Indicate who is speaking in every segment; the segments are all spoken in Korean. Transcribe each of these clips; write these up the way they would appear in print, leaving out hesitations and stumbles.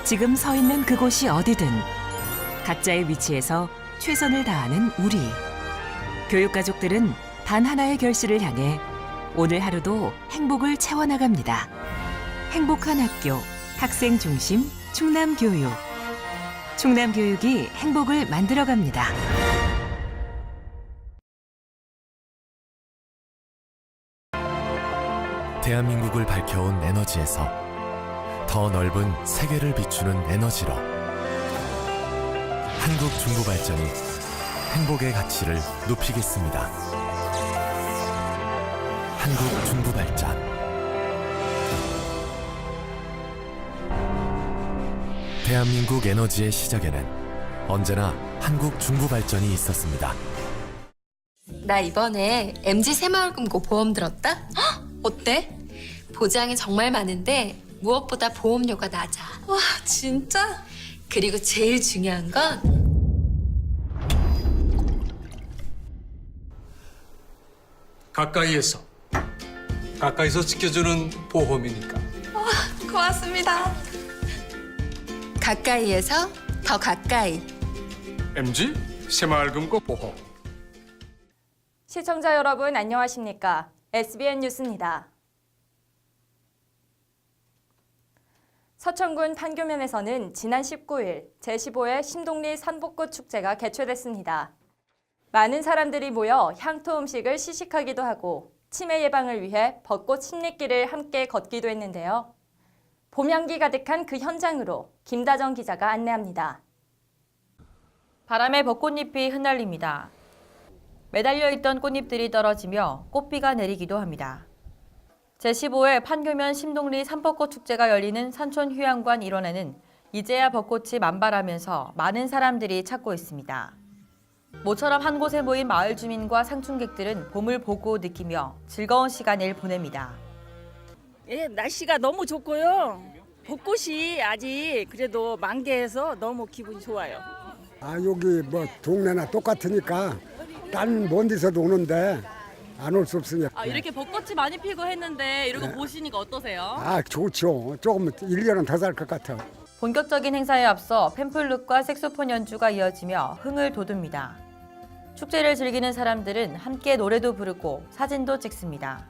Speaker 1: 지금 서 있는 그곳이 어디든 각자의 위치에서 최선을 다하는 우리. 교육가족들은 단 하나의 결실을 향해 오늘 하루도 행복을 채워나갑니다. 행복한 학교, 학생 중심 충남교육. 충남교육이 행복을 만들어갑니다.
Speaker 2: 대한민국을 밝혀온 에너지에서 더 넓은 세계를 비추는 에너지로 한국중부발전이 행복의 가치를 높이겠습니다. 한국중부발전. 대한민국 에너지의 시작에는 언제나 한국중부발전이 있었습니다.
Speaker 3: 나 이번에 MG 새마을금고 보험 들었다? 헉, 어때? 보장이 정말 많은데 무엇보다 보험료가 낮아.
Speaker 4: 와, 진짜?
Speaker 3: 그리고 제일 중요한 건
Speaker 5: 가까이서 지켜주는 보험이니까.
Speaker 4: 고맙습니다.
Speaker 3: 가까이에서 더 가까이.
Speaker 5: MG 새마을금고 보험.
Speaker 6: 시청자 여러분 안녕하십니까? SBN 뉴스입니다. 서천군 판교면에서는 지난 19일 제15회 신동리 산벚꽃 축제가 개최됐습니다. 많은 사람들이 모여 향토 음식을 시식하기도 하고 치매 예방을 위해 벚꽃 십리길을 함께 걷기도 했는데요. 봄향기 가득한 그 현장으로 김다정 기자가 안내합니다.
Speaker 7: 바람에 벚꽃잎이 흩날립니다. 매달려 있던 꽃잎들이 떨어지며 꽃비가 내리기도 합니다. 제15회 판교면 신동리 산벚꽃 축제가 열리는 산촌 휴양관 일원에는 이제야 벚꽃이 만발하면서 많은 사람들이 찾고 있습니다. 모처럼 한 곳에 모인 마을 주민과 상춘객들은 봄을 보고 느끼며 즐거운 시간을 보냅니다.
Speaker 8: 예, 날씨가 너무 좋고요. 벚꽃이 아직 그래도 만개해서 너무 기분이 좋아요.
Speaker 9: 여기 뭐 동네나 똑같으니까 딴 먼 데서도 오는데 안 올 수 없으니까.
Speaker 7: 이렇게 벚꽃이 많이 피고 했는데 이런 거 보시니까 어떠세요?
Speaker 9: 좋죠. 조금 1년은 더 살 것 같아.
Speaker 7: 본격적인 행사에 앞서 팸플룻과 색소폰 연주가 이어지며 흥을 돋웁니다. 축제를 즐기는 사람들은 함께 노래도 부르고 사진도 찍습니다.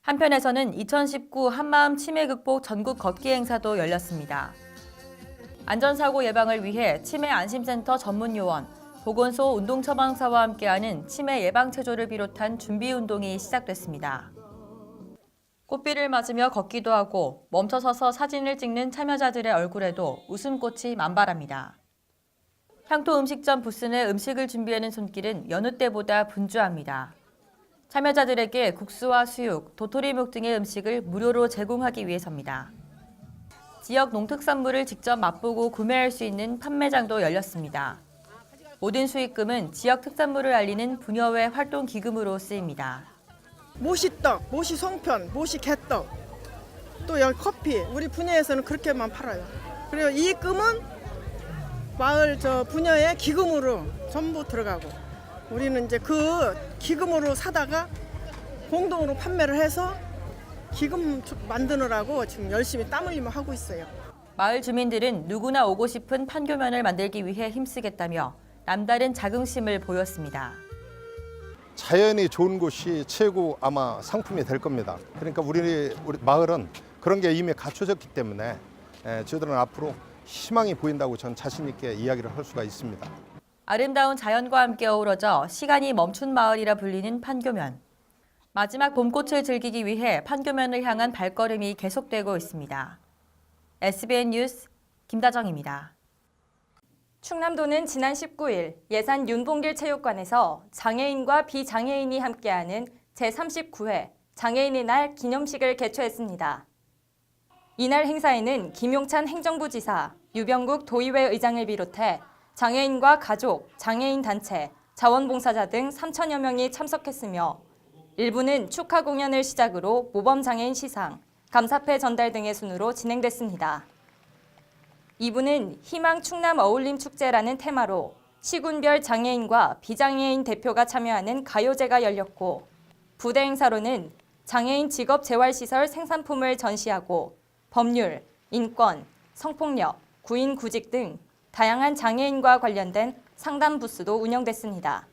Speaker 7: 한편에서는 2019 한마음 치매 극복 전국 걷기 행사도 열렸습니다. 안전사고 예방을 위해 치매 안심센터 전문 요원, 보건소 운동처방사와 함께하는 치매 예방 체조를 비롯한 준비 운동이 시작됐습니다. 꽃비를 맞으며 걷기도 하고 멈춰서서 사진을 찍는 참여자들의 얼굴에도 웃음꽃이 만발합니다. 향토 음식점 부스 내 음식을 준비하는 손길은 여느 때보다 분주합니다. 참여자들에게 국수와 수육, 도토리묵 등의 음식을 무료로 제공하기 위해서입니다. 지역 농특산물을 직접 맛보고 구매할 수 있는 판매장도 열렸습니다. 모든 수익금은 지역 특산물을 알리는 부녀회 활동 기금으로 쓰입니다.
Speaker 10: 모시떡, 모시송편, 모시개떡, 또 여기 커피, 우리 분야에서는 그렇게만 팔아요. 그리고 이익금은 마을 분야의 기금으로 전부 들어가고 우리는 이제 그 기금으로 사다가 공동으로 판매를 해서 기금 만드느라고 지금 열심히 땀 흘리며 하고 있어요.
Speaker 7: 마을 주민들은 누구나 오고 싶은 판교면을 만들기 위해 힘쓰겠다며 남다른 자긍심을 보였습니다.
Speaker 11: 자연이 좋은 곳이 최고 아마 상품이 될 겁니다. 그러니까 우리 마을은 그런 게 이미 갖춰졌기 때문에 저희들은 앞으로 희망이 보인다고 전 자신 있게 이야기를 할 수가 있습니다.
Speaker 7: 아름다운 자연과 함께 어우러져 시간이 멈춘 마을이라 불리는 판교면. 마지막 봄꽃을 즐기기 위해 판교면을 향한 발걸음이 계속되고 있습니다. SBN 뉴스 김다정입니다.
Speaker 6: 충남도는 지난 19일 예산 윤봉길 체육관에서 장애인과 비장애인이 함께하는 제39회 장애인의 날 기념식을 개최했습니다. 이날 행사에는 김용찬 행정부지사, 유병국 도의회 의장을 비롯해 장애인과 가족, 장애인 단체, 자원봉사자 등 3천여 명이 참석했으며 일부는 축하 공연을 시작으로 모범장애인 시상, 감사패 전달 등의 순으로 진행됐습니다. 2부는 희망 충남 어울림 축제라는 테마로 시군별 장애인과 비장애인 대표가 참여하는 가요제가 열렸고 부대 행사로는 장애인 직업 재활시설 생산품을 전시하고 법률, 인권, 성폭력, 구인 구직 등 다양한 장애인과 관련된 상담 부스도 운영됐습니다.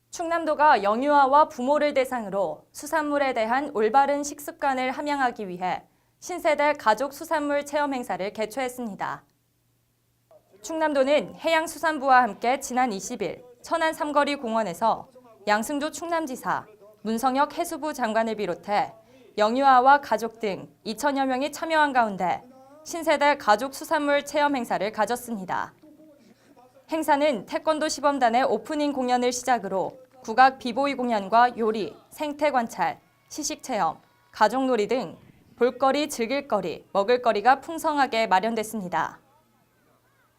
Speaker 6: 충남도가 영유아와 부모를 대상으로 수산물에 대한 올바른 식습관을 함양하기 위해 신세대 가족 수산물 체험 행사를 개최했습니다. 충남도는 해양수산부와 함께 지난 20일 천안 삼거리 공원에서 양승조 충남지사, 문성혁 해수부 장관을 비롯해 영유아와 가족 등 2천여 명이 참여한 가운데 신세대 가족 수산물 체험 행사를 가졌습니다. 행사는 태권도 시범단의 오프닝 공연을 시작으로 국악 비보이 공연과 요리, 생태 관찰, 시식 체험, 가족놀이 등 볼거리, 즐길거리, 먹을거리가 풍성하게 마련됐습니다.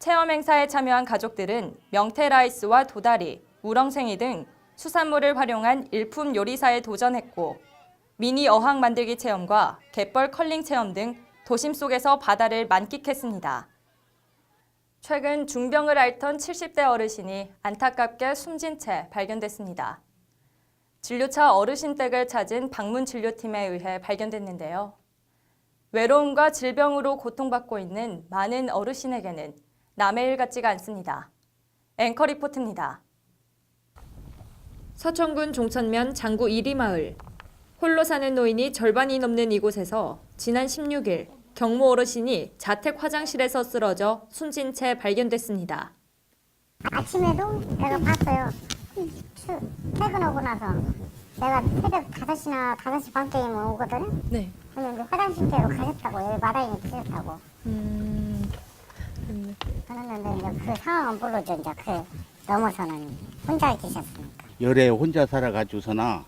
Speaker 6: 체험 행사에 참여한 가족들은 명태라이스와 도다리, 우렁생이 등 수산물을 활용한 일품 요리사에 도전했고 미니 어항 만들기 체험과 갯벌 컬링 체험 등 도심 속에서 바다를 만끽했습니다. 최근 중병을 앓던 70대 어르신이 안타깝게 숨진 채 발견됐습니다. 진료차 어르신 댁을 찾은 방문 진료팀에 의해 발견됐는데요. 외로움과 질병으로 고통받고 있는 많은 어르신에게는 남의 일 같지가 않습니다. 앵커 리포트입니다. 서천군 종천면 장구 1리 마을. 홀로 사는 노인이 절반이 넘는 이곳에서 지난 16일 경모 어르신이 자택 화장실에서 쓰러져 숨진 채 발견됐습니다.
Speaker 12: 아침에도 내가 봤어요. 퇴근하고 나서 내가 새벽 5시나 5시 반쯤이면 오거든.
Speaker 4: 네.
Speaker 12: 근데 화장실대로 가셨다고 여기 마당에 계셨다고. 그랬는데 이제 그 상황은 모르죠. 이제 그 넘어서는 혼자 계셨으니까.
Speaker 13: 열에 혼자 살아가지고서나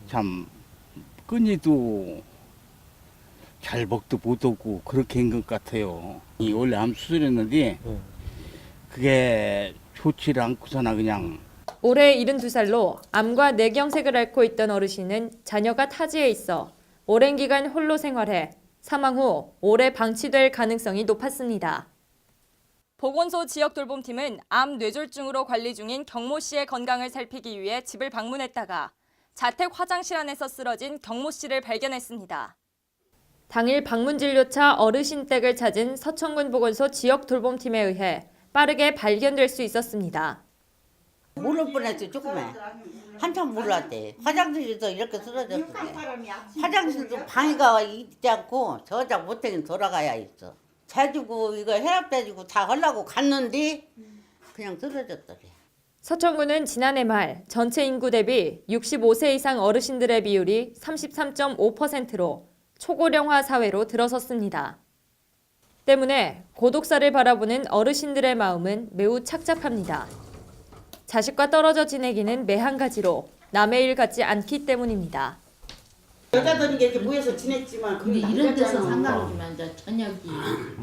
Speaker 13: 참 끊이도 잘 먹도 못 오고 그렇게 한 것 같아요. 이 원래 암 수술했는데 그게 좋지를 않고서나 그냥.
Speaker 6: 올해 72살로 암과 뇌경색을 앓고 있던 어르신은 자녀가 타지에 있어 오랜 기간 홀로 생활해 사망 후 오래 방치될 가능성이 높았습니다. 보건소 지역 돌봄팀은 암 뇌졸중으로 관리 중인 경모 씨의 건강을 살피기 위해 집을 방문했다가 자택 화장실 안에서 쓰러진 경모 씨를 발견했습니다. 당일 방문 진료차 어르신 댁을 찾은 서천군 보건소 지역 돌봄팀에 의해 빠르게 발견될 수 있었습니다.
Speaker 14: 모를 뻔했어. 조금에 한참 몰랐대. 화장실에서 이렇게 쓰러졌어. 화장실도 방해가 있지 않고 저작 못하긴 돌아가야 있어. 재주고 이거 혈압대주고 다 하려고 갔는데 그냥 쓰러졌더래.
Speaker 6: 서천군은 지난해 말 전체 인구 대비 65세 이상 어르신들의 비율이 33.5%로 초고령화 사회로 들어섰습니다. 때문에 고독사를 바라보는 어르신들의 마음은 매우 착잡합니다. 자식과 떨어져 지내기는 매한가지로 남의 일 같지 않기 때문입니다.
Speaker 14: 여자들이 이렇게 모여서 지냈지만
Speaker 15: 근데 이런 데서 상관없지만 저녁이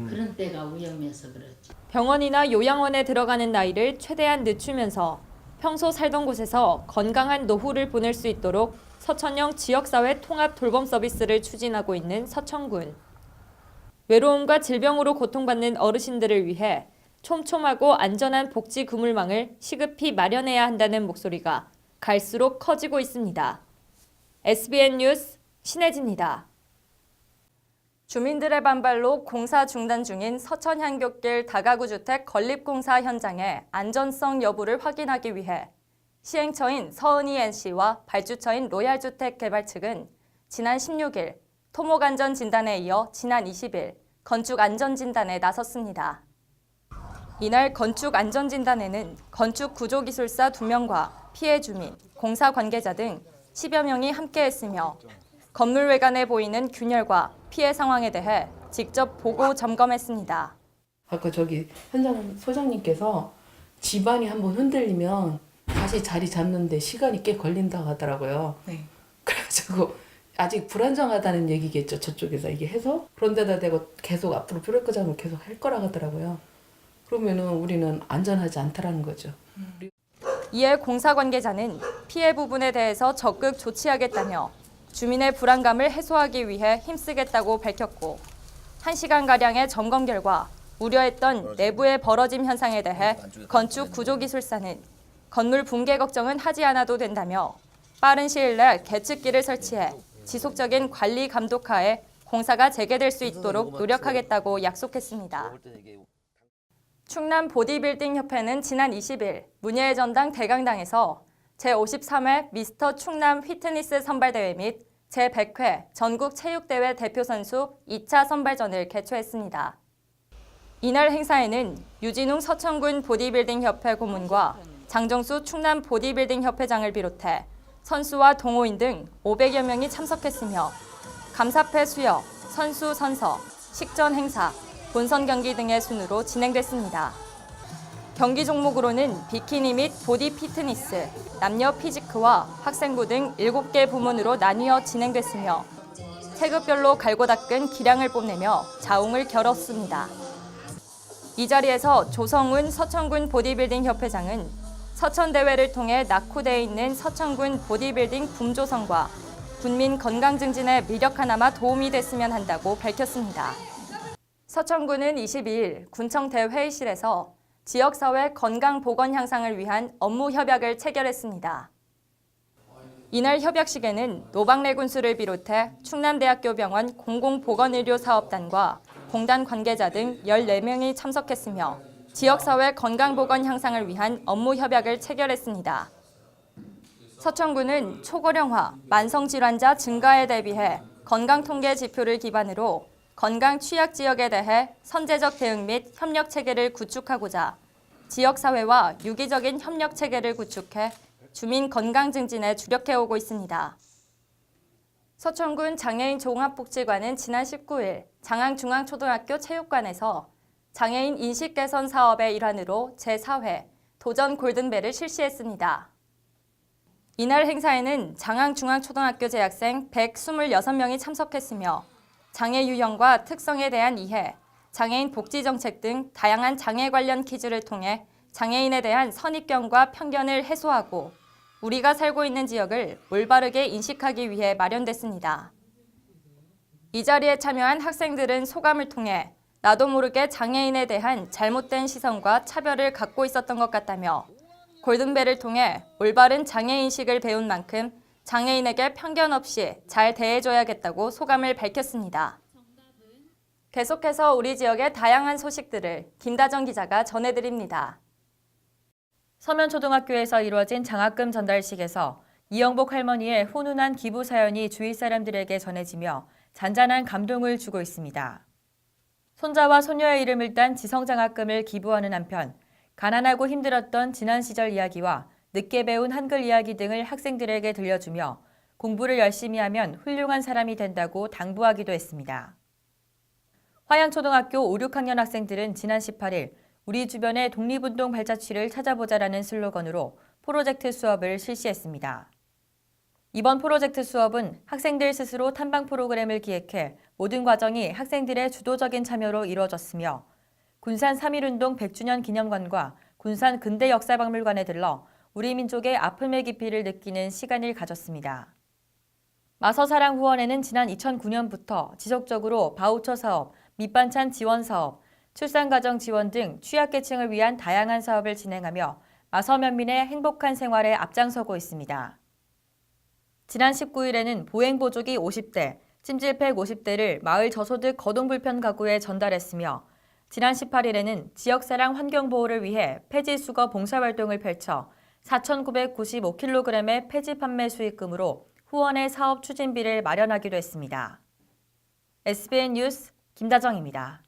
Speaker 15: 그런 때가 위험해서 그렇지.
Speaker 6: 병원이나 요양원에 들어가는 나이를 최대한 늦추면서 평소 살던 곳에서 건강한 노후를 보낼 수 있도록 서천형 지역사회 통합 돌봄 서비스를 추진하고 있는 서천군. 외로움과 질병으로 고통받는 어르신들을 위해 촘촘하고 안전한 복지 그물망을 시급히 마련해야 한다는 목소리가 갈수록 커지고 있습니다. SBN 뉴스 신혜진입니다. 주민들의 반발로 공사 중단 중인 서천향교길 다가구 주택 건립공사 현장의 안전성 여부를 확인하기 위해 시행처인 서은이NC와 발주처인 로얄주택개발 측은 지난 16일 토목안전진단에 이어 지난 20일 건축안전진단에 나섰습니다. 이날 건축안전진단에는 건축구조기술사 2명과 피해 주민, 공사 관계자 등 10여 명이 함께했으며 건물 외관에 보이는 균열과 피해 상황에 대해 직접 보고 점검했습니다.
Speaker 16: 아까 저기 현장 소장님께서 집안이 한번 흔들리면 다시 자리 잡는데 시간이 꽤 걸린다고 하더라고요.
Speaker 4: 네.
Speaker 16: 그래가지고 아직 불안정하다는 얘기겠죠. 저쪽에서 이게 해서 그런 데다 대고 계속 앞으로 브레이크 잡으면 계속 할 거라 하더라고요. 그러면은 우리는 안전하지 않다라는 거죠.
Speaker 6: 이에 공사 관계자는 피해 부분에 대해서 적극 조치하겠다며 주민의 불안감을 해소하기 위해 힘쓰겠다고 밝혔고 1시간가량의 점검 결과 우려했던 내부의 벌어짐 현상에 대해 건축구조기술사는 건물 붕괴 걱정은 하지 않아도 된다며 빠른 시일 내 계측기를 설치해 지속적인 관리 감독하에 공사가 재개될 수 있도록 노력하겠다고 약속했습니다. 충남 보디빌딩 협회는 지난 20일 문예의 전당 대강당에서 제53회 미스터 충남 휘트니스 선발대회 및 제100회 전국 체육대회 대표 선수 2차 선발전을 개최했습니다. 이날 행사에는 유진웅 서천군 보디빌딩 협회 고문과 장정수 충남 보디빌딩 협회장을 비롯해 선수와 동호인 등 500여 명이 참석했으며 감사패 수여, 선수 선서, 식전 행사, 본선 경기 등의 순으로 진행됐습니다. 경기 종목으로는 비키니 및 보디 피트니스, 남녀 피지크와 학생부 등 7개 부문으로 나뉘어 진행됐으며 체급별로 갈고 닦은 기량을 뽐내며 자웅을 겨뤘습니다. 이 자리에서 조성훈 서천군 보디빌딩 협회장은 서천대회를 통해 낙후되어 있는 서천군 보디빌딩 붐조성과 군민 건강 증진에 미력 하나마 도움이 됐으면 한다고 밝혔습니다. 서천군은 22일 군청대 회의실에서 지역사회 건강보건 향상을 위한 업무 협약을 체결했습니다. 이날 협약식에는 노박래 군수를 비롯해 충남대학교 병원 공공보건의료사업단과 공단 관계자 등 14명이 참석했으며 지역사회 건강보건 향상을 위한 업무 협약을 체결했습니다. 서천군은 초고령화, 만성질환자 증가에 대비해 건강통계 지표를 기반으로 건강 취약 지역에 대해 선제적 대응 및 협력 체계를 구축하고자 지역사회와 유기적인 협력 체계를 구축해 주민 건강 증진에 주력해오고 있습니다. 서천군 장애인 종합복지관은 지난 19일 장항중앙초등학교 체육관에서 장애인 인식 개선 사업의 일환으로 제4회 도전 골든벨을 실시했습니다. 이날 행사에는 장항중앙초등학교 재학생 126명이 참석했으며 장애 유형과 특성에 대한 이해, 장애인 복지 정책 등 다양한 장애 관련 퀴즈를 통해 장애인에 대한 선입견과 편견을 해소하고 우리가 살고 있는 지역을 올바르게 인식하기 위해 마련됐습니다. 이 자리에 참여한 학생들은 소감을 통해 나도 모르게 장애인에 대한 잘못된 시선과 차별을 갖고 있었던 것 같다며 골든벨을 통해 올바른 장애인식을 배운 만큼 장애인에게 편견 없이 잘 대해줘야겠다고 소감을 밝혔습니다. 계속해서 우리 지역의 다양한 소식들을 김다정 기자가 전해드립니다.
Speaker 7: 서면초등학교에서 이루어진 장학금 전달식에서 이영복 할머니의 훈훈한 기부 사연이 주위 사람들에게 전해지며 잔잔한 감동을 주고 있습니다. 손자와 손녀의 이름을 딴 지성장학금을 기부하는 한편 가난하고 힘들었던 지난 시절 이야기와 늦게 배운 한글 이야기 등을 학생들에게 들려주며 공부를 열심히 하면 훌륭한 사람이 된다고 당부하기도 했습니다. 화양초등학교 5, 6학년 학생들은 지난 18일 우리 주변의 독립운동 발자취를 찾아보자라는 슬로건으로 프로젝트 수업을 실시했습니다. 이번 프로젝트 수업은 학생들 스스로 탐방 프로그램을 기획해 모든 과정이 학생들의 주도적인 참여로 이루어졌으며 군산 3.1운동 100주년 기념관과 군산 근대역사박물관에 들러 우리 민족의 아픔의 깊이를 느끼는 시간을 가졌습니다. 마서사랑 후원회는 지난 2009년부터 지속적으로 바우처 사업, 밑반찬 지원 사업, 출산가정 지원 등 취약계층을 위한 다양한 사업을 진행하며 마서면민의 행복한 생활에 앞장서고 있습니다. 지난 19일에는 보행보조기 50대, 찜질팩 50대를 마을 저소득 거동불편 가구에 전달했으며 지난 18일에는 지역사랑 환경보호를 위해 폐지 수거 봉사활동을 펼쳐 4,995kg의 폐지 판매 수익금으로 후원의 사업 추진비를 마련하기도 했습니다. SBN 뉴스 김다정입니다.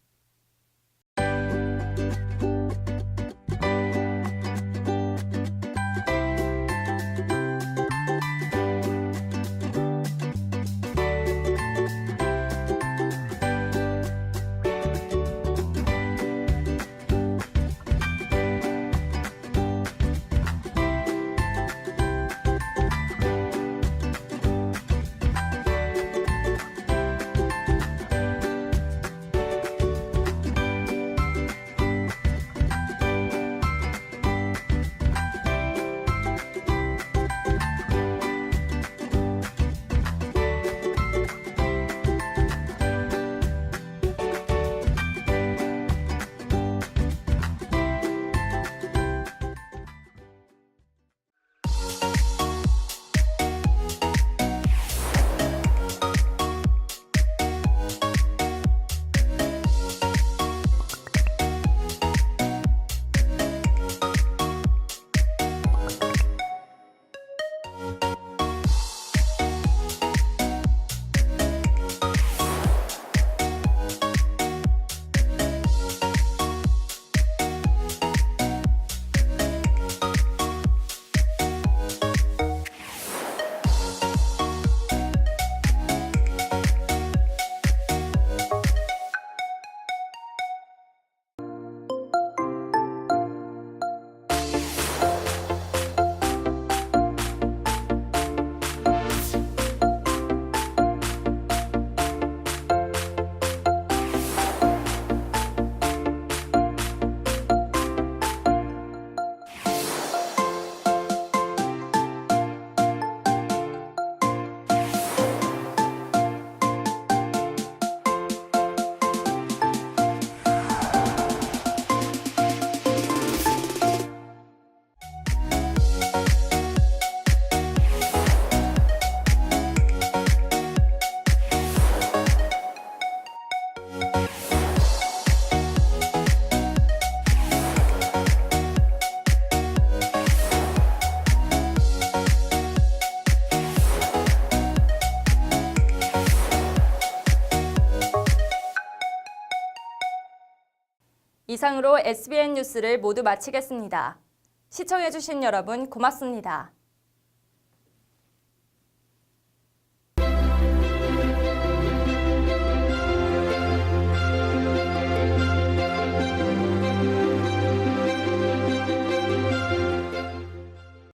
Speaker 6: 이상으로 SBN 뉴스를 모두 마치겠습니다. 시청해주신 여러분 고맙습니다.